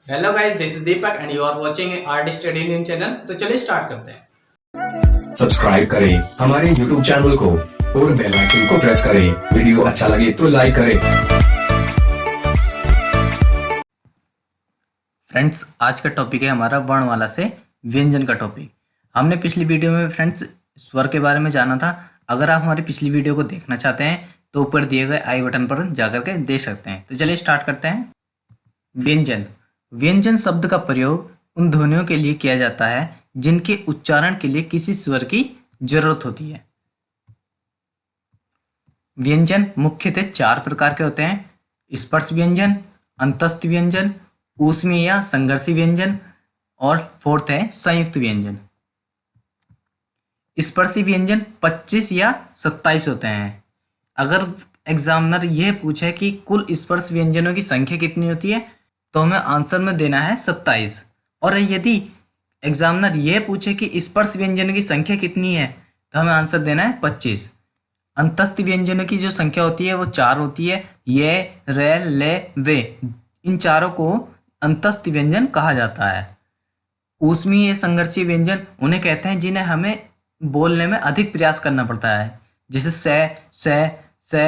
Hello guys, this is Deepak and you are watching art study Indian channel. तो चलिए start करते हैं। Subscribe करें हमारे YouTube चैनल को और बेल आइकन को प्रेस करें। वीडियो अच्छा लगे तो लाइक करें। फ्रेंड्स, आज का टॉपिक है हमारा वर्णमाला से व्यंजन का टॉपिक। हमने पिछली वीडियो में फ्रेंड्स स्वर के बारे में जाना था। अगर आप हमारी पिछली वीडियो को देखना चाहते हैं तो ऊपर दिए गए आई बटन पर जाकर के देख सकते हैं। तो चलिए स्टार्ट करते हैं। व्यंजन। व्यंजन शब्द का प्रयोग उन ध्वनियों के लिए किया जाता है जिनके उच्चारण के लिए किसी स्वर की जरूरत होती है। व्यंजन मुख्यतः 4 प्रकार के होते हैं: स्पर्श व्यंजन, अंतस्थ व्यंजन, ऊष्मीय या संघर्षी व्यंजन और फोर्थ है संयुक्त व्यंजन। स्पर्शी व्यंजन 25 या 27 होते हैं। अगर एग्जामिनर यह पूछे कि कुल स्पर्श व्यंजनों की संख्या कितनी होती है तो हमें आंसर में देना है 27। और यदि एग्जामिनर यह पूछे कि स्पर्श व्यंजनों की संख्या कितनी है तो हमें आंसर देना है 25। अंतस्थ व्यंजनों की जो संख्या होती है वो 4 होती है: ये, रे, ले, वे। इन चारों को अंतस्थ व्यंजन कहा जाता है। ऊष्मीय संघर्षीय व्यंजन उन्हें कहते हैं जिन्हें हमें बोलने में अधिक प्रयास करना पड़ता है, जैसे से,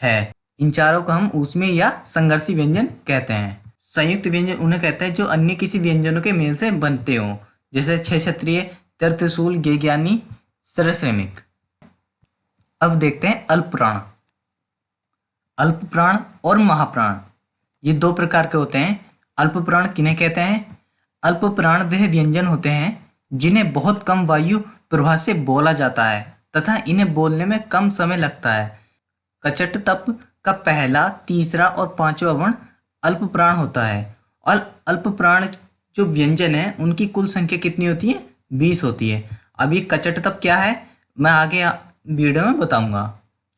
है। इन चारों को हम ऊष्मीय या संघर्षी व्यंजन कहते हैं। संयुक्त व्यंजन उन्हें कहते हैं जो अन्य किसी व्यंजनों के मेल से बनते हों, जैसे छह क्षत्रिय, तर त्रिशूल, गे ज्ञानी, सरश्रमिक। अब देखते हैं अल्पप्राण। अल्पप्राण और महाप्राण ये 2 प्रकार के होते हैं। अल्पप्राण किन्हें कहते हैं? अल्पप्राण वह व्यंजन होते हैं जिन्हें बहुत कम वायु प्रवाह से बोला जाता है तथा इन्हें बोलने में कम समय लगता है। कचट तप का पहला, तीसरा और 5वां वर्ण अल्पप्राण होता है। और अल्पप्राण जो व्यंजन है उनकी कुल संख्या कितनी होती है? 20 होती है। अब ये कचट तप क्या है मैं आगे वीडियो में बताऊंगा।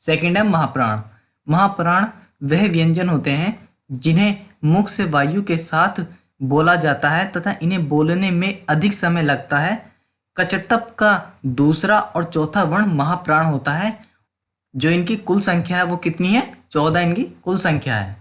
सेकंड है महाप्राण। महाप्राण वह व्यंजन होते हैं जिन्हें मुख से वायु के साथ बोला जाता है तथा इन्हें बोलने में अधिक समय लगता है। कचटप का दूसरा और चौथा वर्ण महाप्राण होता है। जो इनकी कुल संख्या है वो कितनी है? 14 इनकी कुल संख्या है।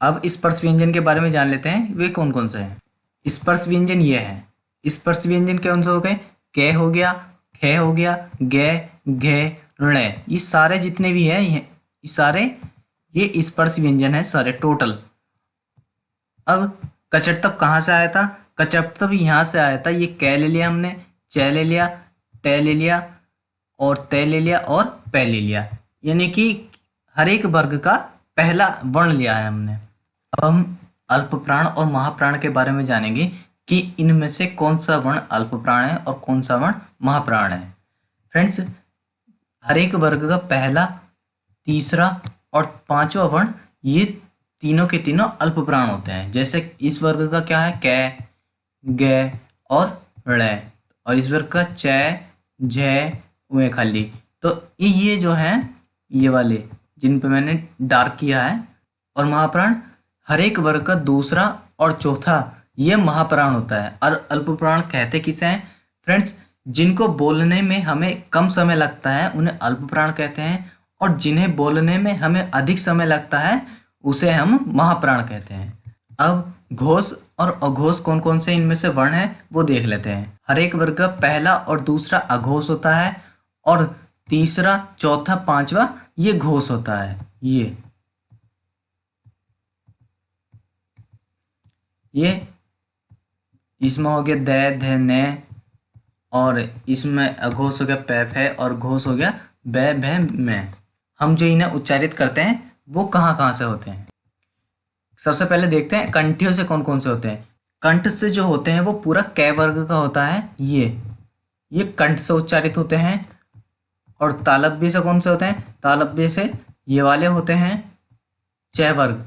अब स्पर्श व्यंजन के बारे में जान लेते हैं, वे कौन कौन से हैं। स्पर्श व्यंजन ये है। स्पर्श व्यंजन कौन से हो गए? क हो गया, ख हो गया, ग, घ, ण। ये सारे जितने भी हैं ये सारे ये स्पर्श व्यंजन है सारे टोटल। अब कचटप कहाँ से आया था? कचटप यहाँ से आया था। ये क ले लिया हमने, च ले लिया, ट ले लिया और त ले लिया और प ले लिया, यानी कि हर एक वर्ग का पहला वर्ण लिया है हमने। अब हम अल्पप्राण और महाप्राण के बारे में जानेंगे कि इनमें से कौन सा वर्ण अल्पप्राण है और कौन सा वर्ण महाप्राण है। फ्रेंड्स, हर एक वर्ग का पहला, तीसरा और 5वां वर्ण ये तीनों के तीनों अल्पप्राण होते हैं। जैसे इस वर्ग का क्या है? क, ग और ळ। और इस वर्ग का च, झ, उ खाली। तो ये जो है ये वाले जिन पे मैंने डार्क किया है। और महाप्राण हर एक वर्ग का दूसरा और चौथा ये महाप्राण होता है। और अल्पप्राण कहते किसे हैं? फ्रेंड्स, जिनको बोलने में हमें कम समय लगता है उन्हें अल्पप्राण कहते हैं, और जिन्हें बोलने में हमें अधिक समय लगता है उसे हम महाप्राण कहते हैं। अब घोष और अघोष कौन कौन से इनमें से वर्ण है वो देख लेते हैं। हर एक वर्ग का पहला और दूसरा अघोष होता है और तीसरा, चौथा, 5वां ये घोष होता है। ये इसमें हो गया द, ध, न, और इसमें अघोष हो गया प, फ और घोष हो गया ब, भ, म। हम जो इन्हें उच्चारित करते हैं वो कहाँ कहाँ से होते हैं। सबसे पहले देखते हैं कंठियों से कौन कौन से होते हैं। कंठ से जो होते हैं वो पूरा क वर्ग का होता है। ये कंठ से उच्चारित होते हैं। और तालव्य से कौन से होते हैं? तालव्य से ये वाले होते हैं च वर्ग।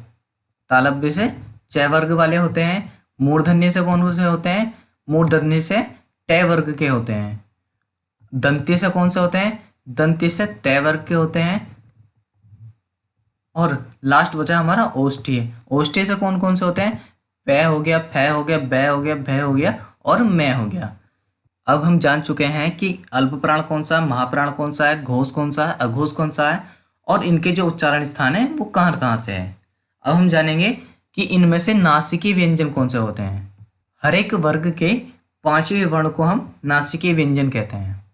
तालव्य से च वर्ग वाले होते हैं। मूर्धन्य से कौन से होते हैं? मूर्धन्य से ट वर्ग के होते हैं। दंत्य से कौन से होते हैं? दंत्य से त वर्ग के होते हैं। और लास्ट बचा हमारा ओष्ठीय। ओष्ठीय से कौन कौन से होते हैं? प हो गया, फ हो गया, ब हो गया, भ हो गया और म हो गया। अब हम जान चुके हैं कि अल्पप्राण कौन सा है, महाप्राण कौन सा है, घोष कौन सा है, अघोष कौन सा है और इनके जो उच्चारण स्थान है वो कहाँ कहाँ से है। अब हम जानेंगे कि इनमें से नासिकी व्यंजन कौन से होते हैं। हर एक वर्ग के 5वें वर्ण को हम नासिकी व्यंजन कहते हैं।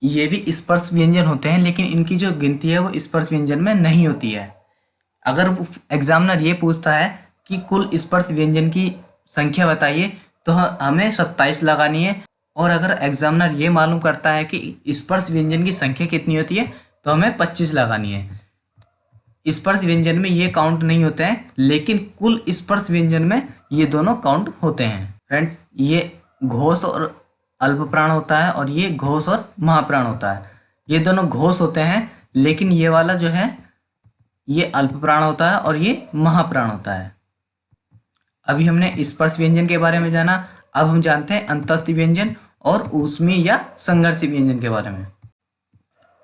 ये भी स्पर्श व्यंजन होते हैं, लेकिन इनकी जो गिनती है वो स्पर्श व्यंजन में नहीं होती है। अगर एग्जामिनर ये पूछता है कि कुल स्पर्श व्यंजन की संख्या बताइए, तो हमें 27 लगानी है। और अगर एग्जामिनर ये मालूम करता है कि स्पर्श व्यंजन की संख्या कितनी होती है, तो हमें 25 लगानी है। स्पर्श व्यंजन में ये काउंट नहीं होते हैं, लेकिन कुल स्पर्श व्यंजन में ये दोनों काउंट होते हैं। फ्रेंड्स, ये घोष और अल्प प्राण होता है और ये घोष और महाप्राण होता है। ये दोनों घोष होते हैं, लेकिन ये वाला जो है ये अल्प प्राण होता है और ये महाप्राण होता है। अभी हमने स्पर्श व्यंजन के बारे में जाना, अब हम जानते हैं अंतस्थ व्यंजन और ऊष्मीय या संघर्षी व्यंजन के बारे में।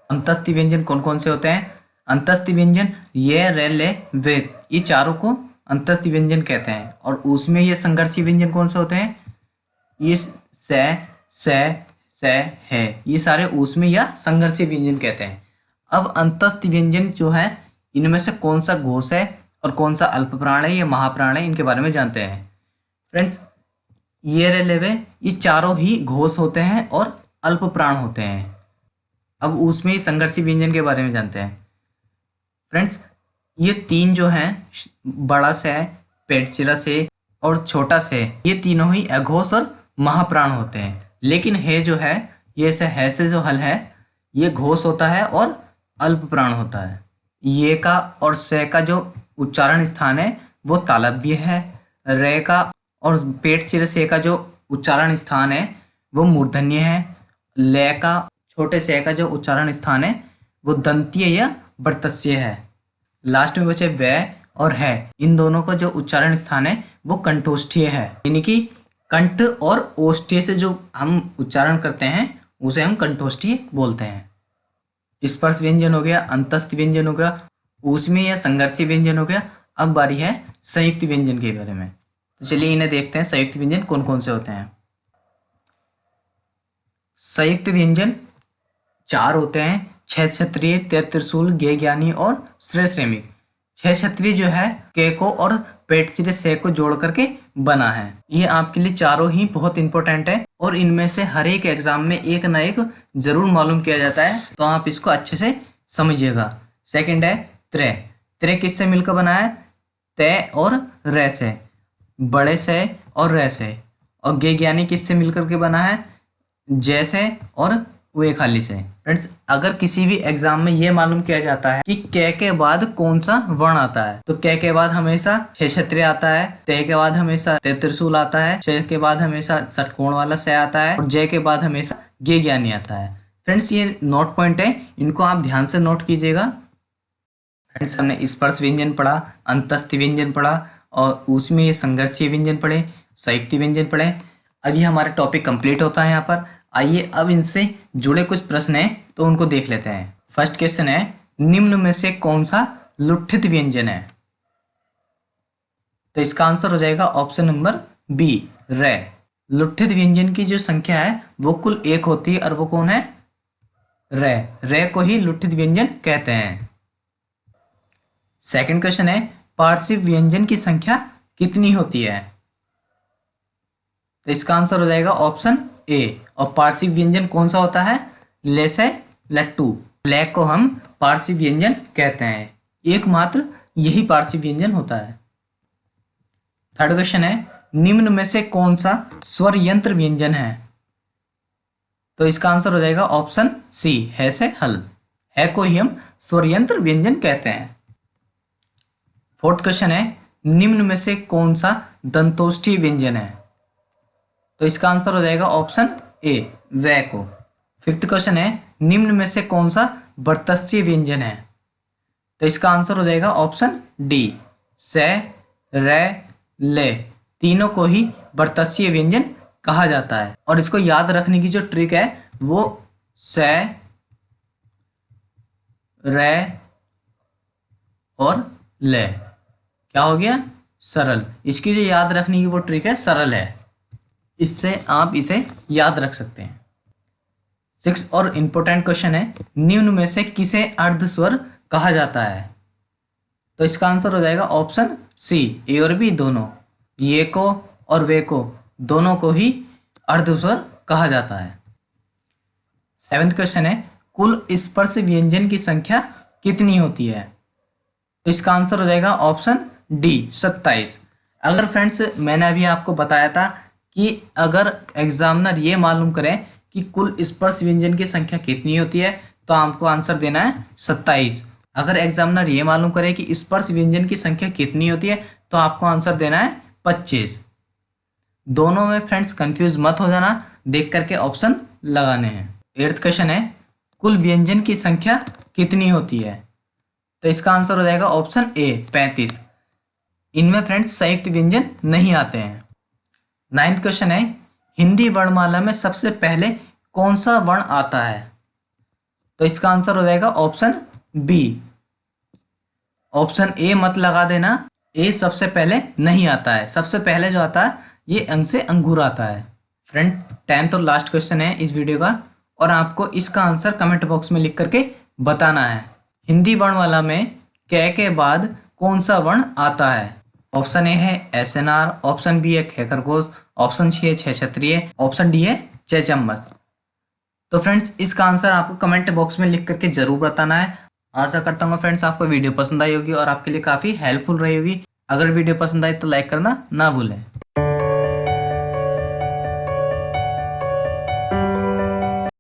अंतस्थ व्यंजन कौन कौन से होते हैं? अंतस्थ व्यंजन ये, रे, ले, वे, ये चारों को अंतस्थ व्यंजन कहते हैं। और ऊष्मीय या संघर्षी व्यंजन कौन से होते हैं? ये से, है, ये सारे ऊष्मीय या संघर्षी व्यंजन कहते हैं। अब अंतस्थ व्यंजन जो है, इनमें से कौन सा घोष है और कौन सा अल्प प्राण है या महाप्राण है, इनके बारे में जानते हैं। फ्रेंड्स, ये, रे, ले, वे, ये चारों ही घोष होते हैं और अल्प प्राण होते हैं। अब ऊष्मीय संघर्षी व्यंजन के बारे में जानते हैं। फ्रेंड्स, ये तीन जो हैं, बड़ा से, पेटचिरा से और छोटा से, ये तीनों ही अघोष और महाप्राण होते हैं। लेकिन है जो है, ये से जो हल है, ये घोष होता है और अल्प प्राण होता है। ये का और से का जो उच्चारण स्थान है वो तालव्य है। रे का और पेटचिरा से का जो उच्चारण स्थान है वो मूर्धन्य है। ले का, छोटे से का जो उच्चारण स्थान है वो दंतीय या वर्तस्य है। लास्ट में बचे वे और है, इन दोनों का जो उच्चारण स्थान है वो कंठोष्ठीय है। यानी कि कंठ और ओष्ठीय से जो हम उच्चारण करते हैं उसे हम कंठोष्ठीय बोलते हैं। स्पर्श व्यंजन हो गया, अंतस्थ व्यंजन हो गया, ऊष्मीय या संघर्षी व्यंजन हो गया। अब बारी है संयुक्त व्यंजन के बारे में। तो चलिए इन्हें देखते हैं, संयुक्त व्यंजन कौन कौन से होते हैं। संयुक्त व्यंजन 4 होते हैं, 6 क्षत्रिय, 13 त्रिशूल, गे ज्ञानी और श्रेय श्रेमिक। 6 क्षत्रिय जो है के को और पेटचिरे से को जोड़ करके बना है। ये आपके लिए चारों ही बहुत इंपॉर्टेंट है और इनमें से हर एक एग्जाम में एक ना एक जरूर मालूम किया जाता है, तो आप इसको अच्छे से समझिएगा। सेकंड है त्रय। त्रय किससे मिलकर बना है? तय और रे से, बड़े से और रे से। और गे ज्ञानी किससे मिलकर के बना है? जय से और वे खाली से। फ्रेंड्स, अगर किसी भी एग्जाम में ये मालूम किया जाता है कि क के बाद कौन सा वर्ण आता है, तो क के बाद हमेशा 6 क्षत्रिय आता है, ते के बाद हमेशा 13 त्रिशूल आता है, श के बाद हमेशा षटकोण वाला से आता है और जय के बाद हमेशा गे ज्ञानी आता है। फ्रेंड्स, ये नोट पॉइंट है, इनको आप ध्यान से नोट कीजिएगा। फ्रेंड्स, हमने स्पर्श व्यंजन पढ़ा, अंतस्थ व्यंजन पढ़ा और उसमें संघर्षीय व्यंजन पढ़े, संयुक्त व्यंजन पढ़े। अभी हमारा टॉपिक कंप्लीट होता है यहाँ पर। आइए अब इनसे जुड़े कुछ प्रश्न हैं तो उनको देख लेते हैं। फर्स्ट क्वेश्चन है, निम्न में से कौन सा लुट्ठित व्यंजन है? तो इसका आंसर हो जाएगा ऑप्शन नंबर बी, रे। लुट्ठित व्यंजन की जो संख्या है वो कुल 1 होती है और वो कौन है? रे। रे को ही लुट्ठित व्यंजन कहते हैं। सेकंड क्वेश्चन है, पार्श्व व्यंजन की संख्या कितनी होती है? तो इसका आंसर हो जाएगा ऑप्शन ए। और पार्श्व व्यंजन कौन सा होता है? ले से लट्टू। ले को हम पार्श्व व्यंजन कहते हैं, एकमात्र यही पार्श्व व्यंजन होता है। थर्ड क्वेश्चन है, निम्न में से कौन सा स्वर यंत्र व्यंजन है? तो इसका आंसर हो जाएगा ऑप्शन सी, है से हल। है को ही हम स्वर यंत्र व्यंजन कहते हैं। फोर्थ क्वेश्चन है, निम्न में से कौन सा दंतोष्ठी व्यंजन है? तो इसका आंसर हो जाएगा ऑप्शन ए, वै को। फिफ्थ क्वेश्चन है, निम्न में से कौन सा वर्तस्य व्यंजन है? तो इसका आंसर हो जाएगा ऑप्शन डी, से, रे, ले। तीनों को ही वर्तस्य व्यंजन कहा जाता है। और इसको याद रखने की जो ट्रिक है वो से, रे और ले, क्या हो गया? सरल। इसकी जो याद रखने की वो ट्रिक है, सरल है, इससे आप इसे याद रख सकते हैं। 6 और इंपॉर्टेंट क्वेश्चन है, निम्न में से किसे अर्धस्वर कहा जाता है? तो इसका आंसर हो जाएगा ऑप्शन सी, ए और बी दोनों। ये को और वे को दोनों को ही अर्धस्वर कहा जाता है। 7th क्वेश्चन है, कुल स्पर्श व्यंजन की संख्या कितनी होती है? तो इसका आंसर हो जाएगा ऑप्शन डी, 27। अगर फ्रेंड्स मैंने अभी आपको बताया था कि अगर एग्जामिनर ये मालूम करें कि कुल स्पर्श व्यंजन की संख्या कितनी होती है तो आपको आंसर देना है 27। अगर एग्जामिनर ये मालूम करे कि स्पर्श व्यंजन की संख्या कितनी होती है तो आपको आंसर देना है 25। दोनों में फ्रेंड्स कंफ्यूज मत हो जाना, देख करके ऑप्शन लगाने हैं। 8th क्वेश्चन है, कुल व्यंजन की संख्या कितनी होती है? तो इसका आंसर हो जाएगा ऑप्शन ए, 35। इनमें फ्रेंड्स संयुक्त व्यंजन नहीं आते हैं। 9th क्वेश्चन है, हिंदी वर्णमाला में सबसे पहले कौन सा वर्ण आता है? तो इसका आंसर हो जाएगा ऑप्शन बी। ऑप्शन ए मत लगा देना, ए सबसे पहले नहीं आता है। सबसे पहले जो आता है ये अंग से अंगूर आता है। फ्रेंड 10th और लास्ट क्वेश्चन है इस वीडियो का, और आपको इसका आंसर कमेंट बॉक्स में लिख करके बताना है। हिंदी वर्णमाला में क के बाद कौन सा वर्ण आता है? ऑप्शन ए है एसएनआर, ऑप्शन बी है ख खरगोश, ऑप्शन सी है छ क्षत्रिय, ऑप्शन डी है च चम्मच। तो फ्रेंड्स इसका आंसर आपको कमेंट बॉक्स में लिख करके जरूर बताना है। आशा करता हूँ फ्रेंड्स आपको वीडियो पसंद आई होगी और आपके लिए काफ़ी हेल्पफुल रही होगी। अगर वीडियो पसंद आई तो लाइक करना ना भूलें।